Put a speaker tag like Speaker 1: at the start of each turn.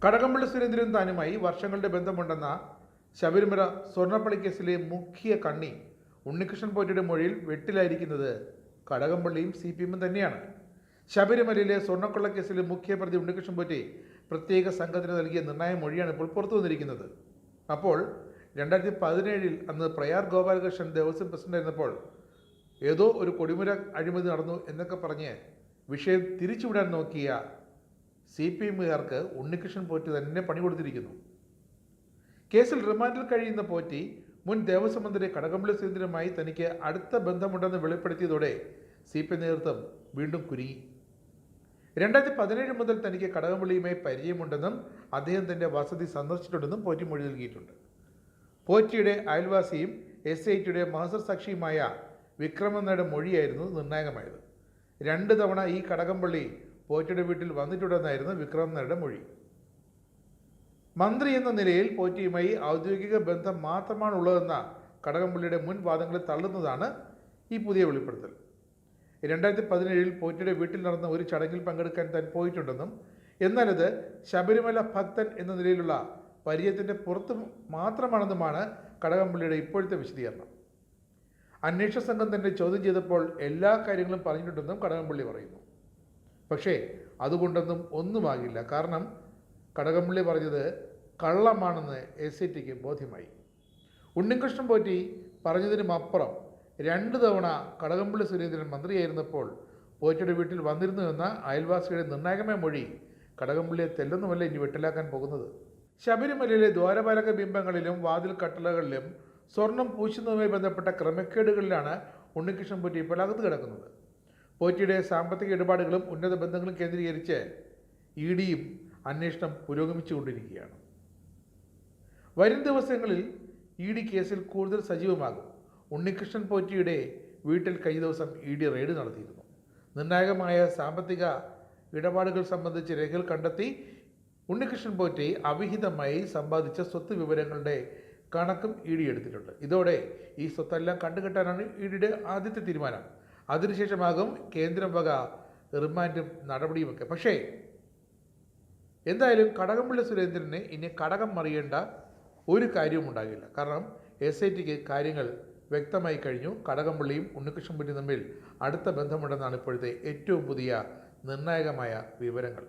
Speaker 1: കടകംപള്ളി സുരേന്ദ്രൻ താനുമായി വർഷങ്ങളുടെ ബന്ധമുണ്ടെന്ന ശബരിമല സ്വർണ്ണപ്പള്ളി കേസിലെ മുഖ്യ കണ്ണി ഉണ്ണികൃഷ്ണൻ പോറ്റിയുടെ മൊഴിയിൽ വെട്ടിലായിരിക്കുന്നത് കടകംപള്ളിയും CPM തന്നെയാണ്. ശബരിമലയിലെ സ്വർണ്ണക്കൊള്ള കേസിലെ മുഖ്യപ്രതി ഉണ്ണികൃഷ്ണൻ പോറ്റി പ്രത്യേക സംഘത്തിന് നൽകിയ നിർണായക മൊഴിയാണ് ഇപ്പോൾ പുറത്തു വന്നിരിക്കുന്നത്. അപ്പോൾ 2017 അന്ന് പ്രയാർ ഗോപാലകൃഷ്ണൻ ദേവസ്വം പ്രസിഡന്റായിരുന്നപ്പോൾ ഏതോ ഒരു കൊടിമുര അഴിമതി നടന്നു എന്നൊക്കെ പറഞ്ഞ് വിഷയം തിരിച്ചുവിടാൻ നോക്കിയ CPMകാർക്ക് ഉണ്ണികൃഷ്ണൻ പോറ്റി തന്നെ പണി കൊടുത്തിരിക്കുന്നു. കേസിൽ റിമാൻഡിൽ കഴിയുന്ന പോറ്റി മുൻ ദേവസ്വം മന്ത്രി കടകംപള്ളി സുരേന്ദ്രനുമായി തനിക്ക് അടുത്ത ബന്ധമുണ്ടെന്ന് വെളിപ്പെടുത്തിയതോടെ CPM നേതൃത്വം വീണ്ടും കുരുങ്ങി. 2017 മുതൽ തനിക്ക് കടകംപള്ളിയുമായി പരിചയമുണ്ടെന്നും അദ്ദേഹം തൻ്റെ വസതി സന്ദർശിച്ചിട്ടുണ്ടെന്നും പോറ്റി മൊഴി നൽകിയിട്ടുണ്ട്. പോറ്റിയുടെ അയൽവാസിയും SITയുടെ മഹസർ സാക്ഷിയുമായ വിക്രമൻ നായരുടെ മൊഴിയായിരുന്നു നിർണായകമായത്. 2 തവണ ഈ കടകംപള്ളി പോറ്റിയുടെ വീട്ടിൽ വന്നിട്ടുണ്ടെന്നായിരുന്നു വിക്രമൻ നായരുടെ മൊഴി. മന്ത്രി എന്ന നിലയിൽ പോറ്റിയുമായി ഔദ്യോഗിക ബന്ധം മാത്രമാണ് ഉള്ളതെന്ന കടകംപള്ളിയുടെ മുൻ വാദങ്ങളെ തള്ളുന്നതാണ് ഈ പുതിയ വെളിപ്പെടുത്തൽ. 2017 പോറ്റിയുടെ വീട്ടിൽ നടന്ന ഒരു ചടങ്ങിൽ പങ്കെടുക്കാൻ താൻ പോയിട്ടുണ്ടെന്നും എന്നാൽ അത് ശബരിമല ഭക്തൻ എന്ന നിലയിലുള്ള പരിചയത്തിൻ്റെ പുറത്ത് മാത്രമാണെന്നുമാണ് കടകംപള്ളിയുടെ ഇപ്പോഴത്തെ വിശദീകരണം. അന്വേഷണ സംഘം തന്നെ ചോദ്യം ചെയ്തപ്പോൾ എല്ലാ കാര്യങ്ങളും പറഞ്ഞിട്ടുണ്ടെന്നും കടകംപള്ളി പറയുന്നു. പക്ഷേ അതുകൊണ്ടൊന്നും ഒന്നുമാകില്ല. കാരണം കടകംപള്ളി പറഞ്ഞത് കള്ളമാണെന്ന് SITക്ക് ബോധ്യമായി. ഉണ്ണികൃഷ്ണൻ പോറ്റി പറഞ്ഞതിനും അപ്പുറം 2 തവണ കടകംപള്ളി സുരേന്ദ്രൻ മന്ത്രിയായിരുന്നപ്പോൾ പോറ്റിയുടെ വീട്ടിൽ വന്നിരുന്നു എന്ന അയൽവാസിയുടെ നിർണായകമായ മൊഴി കടകംപള്ളിയെ തെല്ലൊന്നുമല്ല ഇനി വെട്ടിലാക്കാൻ പോകുന്നത്. ശബരിമലയിലെ ദ്വാരപാലക ബിംബങ്ങളിലും വാതിൽ കട്ടളകളിലും സ്വർണം പൂശുന്നതുമായി ബന്ധപ്പെട്ട ക്രമക്കേടുകളിലാണ് ഉണ്ണികൃഷ്ണൻ പോറ്റി ഇപ്പോൾ അകത്ത് കിടക്കുന്നത്. പോറ്റിയുടെ സാമ്പത്തിക ഇടപാടുകളും ഉന്നത ബന്ധങ്ങളും കേന്ദ്രീകരിച്ച് EDയും അന്വേഷണം പുരോഗമിച്ചുകൊണ്ടിരിക്കുകയാണ്. വരും ദിവസങ്ങളിൽ ED കേസിൽ കൂടുതൽ സജീവമാകും. ഉണ്ണികൃഷ്ണൻ പോറ്റിയുടെ വീട്ടിൽ കഴിഞ്ഞ ദിവസം ED റെയ്ഡ് നടത്തിയിരുന്നു. നിർണായകമായ സാമ്പത്തിക ഇടപാടുകൾ സംബന്ധിച്ച് രേഖകൾ കണ്ടെത്തി ഉണ്ണികൃഷ്ണൻ പോറ്റി അവിഹിതമായി സമ്പാദിച്ച സ്വത്ത് വിവരങ്ങളുടെ കണക്കും ED എടുത്തിട്ടുണ്ട്. ഇതോടെ ഈ സ്വത്തെല്ലാം കണ്ടുകെട്ടാനാണ് EDയുടെ ആദ്യത്തെ തീരുമാനം. അതിനുശേഷമാകും കേന്ദ്രം വക റിമാൻഡും നടപടിയുമൊക്കെ. പക്ഷേ എന്തായാലും കടകംപള്ളി സുരേന്ദ്രന് ഇനി കടകം മറിയേണ്ട ഒരു കാര്യവും ഉണ്ടാകില്ല. കാരണം SITക്ക് കാര്യങ്ങൾ വ്യക്തമായി കഴിഞ്ഞു. കടകംപള്ളിയും ഉണ്ണികൃഷ്ണൻ പോറ്റിയും തമ്മിൽ അടുത്ത ബന്ധമുണ്ടെന്നാണ് ഇപ്പോഴത്തെ ഏറ്റവും പുതിയ നിർണായകമായ വിവരങ്ങൾ.